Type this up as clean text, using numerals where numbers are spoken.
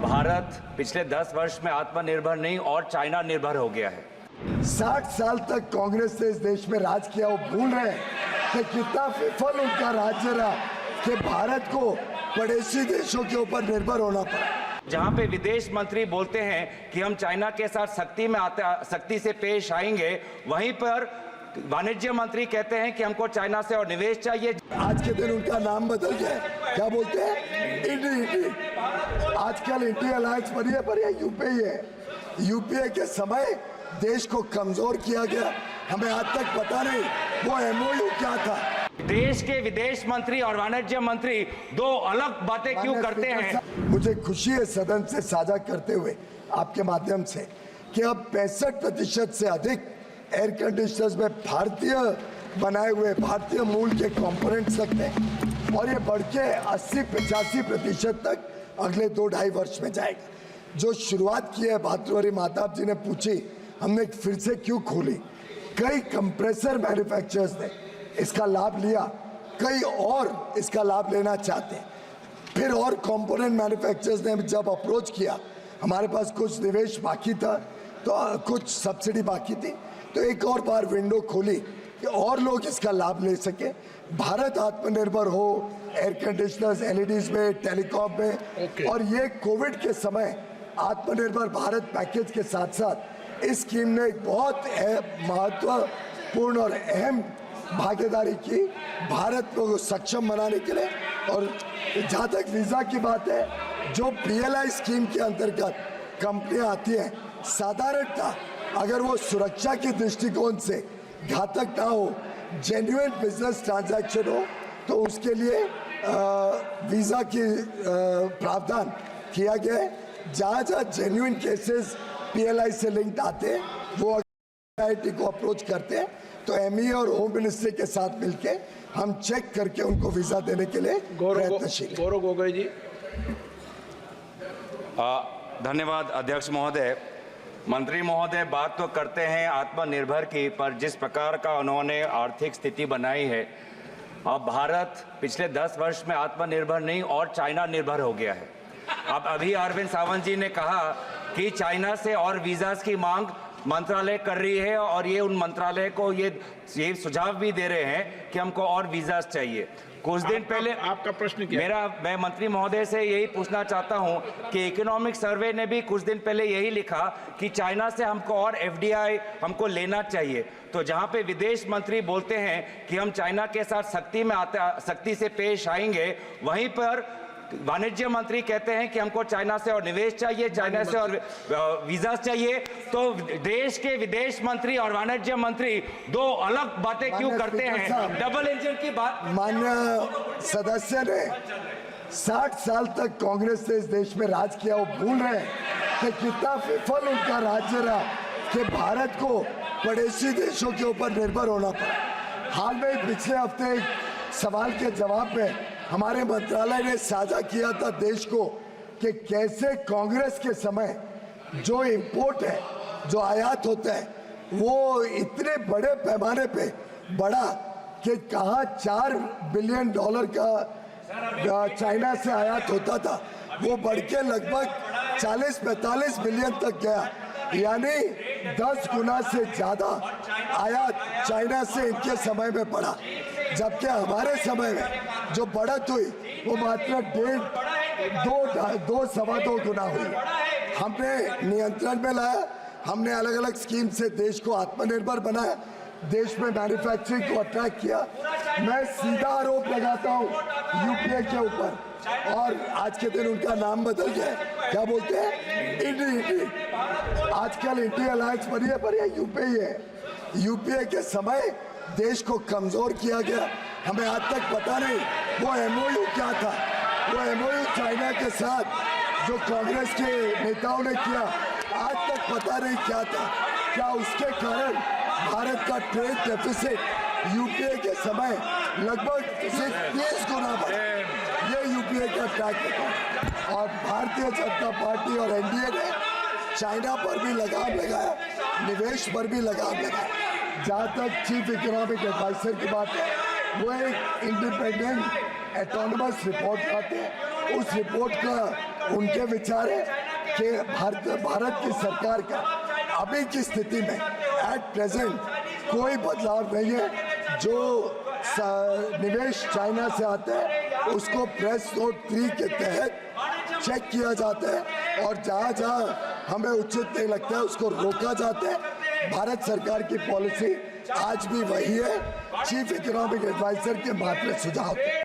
भारत पिछले 10 वर्ष में आत्मनिर्भर नहीं और चाइना निर्भर हो गया है। 60 साल तक कांग्रेस ने इस देश में राज किया। वो भूल रहे हैं कि कितना विफल उनका राज्य रहा कि भारत को पड़ोसी देशों के ऊपर निर्भर होना पड़ा। जहां पे विदेश मंत्री बोलते हैं कि हम चाइना के साथ सख्ती से पेश आएंगे, वहीं पर वाणिज्य मंत्री कहते हैं कि हमको चाइना से और निवेश चाहिए। आज के दिन उनका नाम बदल गया, क्या बोलते हैं? इंडी। आजकल इंडी अलायंस बनी है, पर यह यूपीए है। यूपीए के समय देश को कमजोर किया गया। हमें आज तक पता नहीं वो एमओयू क्या था। देश के विदेश मंत्री और वाणिज्य मंत्री दो अलग बातें क्यों करते हैं? मुझे खुशी है सदन से साझा करते हुए आपके माध्यम से कि अब 65% से अधिक एयर कंडीशनर्स में भारतीय बनाए हुए भारतीय मूल के कंपोनेंट्स लगते हैं और ये बढ़ के 80-85% तक अगले 2-2.5 वर्ष में जाएगा। जो शुरुआत की है भातृहरि महताब जी ने पूछी, हमने फिर से क्यों खोली? कई कंप्रेसर मैन्युफैक्चरर्स ने इसका लाभ लिया, कई और इसका लाभ लेना चाहते हैं। फिर और कंपोनेंट मैन्युफैक्चरर्स ने जब अप्रोच किया, हमारे पास कुछ निवेश बाकी था तो कुछ सब्सिडी बाकी थी, तो एक और बार विंडो खोली कि और लोग इसका लाभ ले सके। भारत आत्मनिर्भर हो एयर कंडीशनर्स, एलईडीज में, टेलीकॉम में। और ये कोविड के समय आत्मनिर्भर भारत पैकेज के साथ साथ इस स्कीम ने एक बहुत महत्वपूर्ण और अहम भागीदारी की भारत को सक्षम बनाने के लिए। और जहाँ तक वीज़ा की बात है, जो पीएलआई स्कीम के अंतर्गत कंपनियां आती हैं, साधारणतः अगर वो सुरक्षा के दृष्टिकोण से घातक ना हो, जेन्युइन बिजनेस ट्रांजैक्शन हो, तो उसके लिए वीज़ा की प्रावधान किया गया है। जहाँ जहाँ जेन्युइन केसेस पीएलआई से लिंक्ड आते हैं, वो आईआईटी को अप्रोच करते हैं, तो एमई और होम मिनिस्ट्री के साथ मिलके हम चेक करके उनको वीज़ा देने के लिए प्रयत्नशील। गौरव गोगोई जी। धन्यवाद अध्यक्ष महोदय। मंत्री महोदय बात तो करते हैं आत्मनिर्भर की, पर जिस प्रकार का उन्होंने आर्थिक स्थिति बनाई है, अब भारत पिछले 10 वर्ष में आत्मनिर्भर नहीं और चाइना निर्भर हो गया है। अब अभी अरविंद सावंत जी ने कहा कि चाइना से और वीज़ास की मांग मंत्रालय कर रही है और ये उन मंत्रालय को ये सुझाव भी दे रहे हैं कि हमको और वीज़ास चाहिए। कुछ दिन पहले आपका प्रश्न क्या? मैं मंत्री महोदय से यही पूछना चाहता हूं कि इकोनॉमिक सर्वे ने भी कुछ दिन पहले यही लिखा कि चाइना से हमको और एफडीआई हमको लेना चाहिए। तो जहां पे विदेश मंत्री बोलते हैं कि हम चाइना के साथ सख्ती से पेश आएंगे, वहीं पर वाणिज्य मंत्री कहते हैं कि हमको चाइना से और निवेश चाहिए, चाइना से और वीजा चाहिए। तो देश के विदेश मंत्री और वाणिज्य मंत्री दो अलग बातें क्यों करते हैं? डबल इंजन की बात। माननीय सदस्य ने 60 साल तक कांग्रेस ने इस देश में राज किया। वो भूल रहे हैं कि कितना विफल उनका राज्य रहा कि भारत को पड़ोसी देशों के ऊपर निर्भर होना पड़ा। हाल में पिछले हफ्ते एक सवाल के जवाब में हमारे मंत्रालय ने साझा किया था देश को कि कैसे कांग्रेस के समय जो इंपोर्ट है, जो आयात होता है, वो इतने बड़े पैमाने पे बढ़ा कि कहाँ $4 बिलियन का चाइना से आयात होता था, वो बढ़ के लगभग 40-45 बिलियन तक गया। यानी 10 गुना से ज़्यादा आयात चाइना से इनके समय में बढ़ा, जबकि हमारे समय में जो बढ़त हुई वो मात्र 2.5-2.25 गुना हुई। हमने नियंत्रण में लाया, हमने अलग अलग स्कीम से देश को आत्मनिर्भर बनाया, देश में मैन्युफैक्चरिंग को अट्रैक्ट किया। मैं सीधा आरोप लगाता हूँ यूपीए के ऊपर, और आज के दिन उनका नाम बदल गया, क्या बोलते हैं? इंडी। आजकल इंडी अलायंस बनी है, पर यह यूपीए है। यूपीए के समय देश को कमजोर किया गया। हमें आज तक पता नहीं वो एमओयू क्या था। वो एमओयू चाइना के साथ जो कांग्रेस के नेताओं ने किया, आज तक पता नहीं क्या था। क्या उसके कारण भारत का ट्रेड डेफिसिट यूपीए के समय लगभग 30 गुना बढ़ा? ये यूपीए का ट्रैक रिकॉर्ड। और भारतीय जनता पार्टी और एनडीए ने चाइना पर भी लगाम लगाया, निवेश पर भी लगाम लगाया। जहाँ तक चीफ इकोनॉमिक एडवाइजर की बात है, वो एक इंडिपेंडेंट एटोनमस रिपोर्ट लाते हैं। उस रिपोर्ट का उनके विचार है कि भारत की सरकार का अभी की स्थिति में एट प्रेजेंट कोई बदलाव नहीं है। जो निवेश चाइना से आता है उसको प्रेस नोट 3 के तहत चेक किया जाता है और जहाँ जहाँ हमें उचित नहीं लगता है उसको रोका जाता है। भारत सरकार की पॉलिसी आज भी वही है। चीफ इकोनॉमिक एडवाइजर के मात्र सुझाव थे।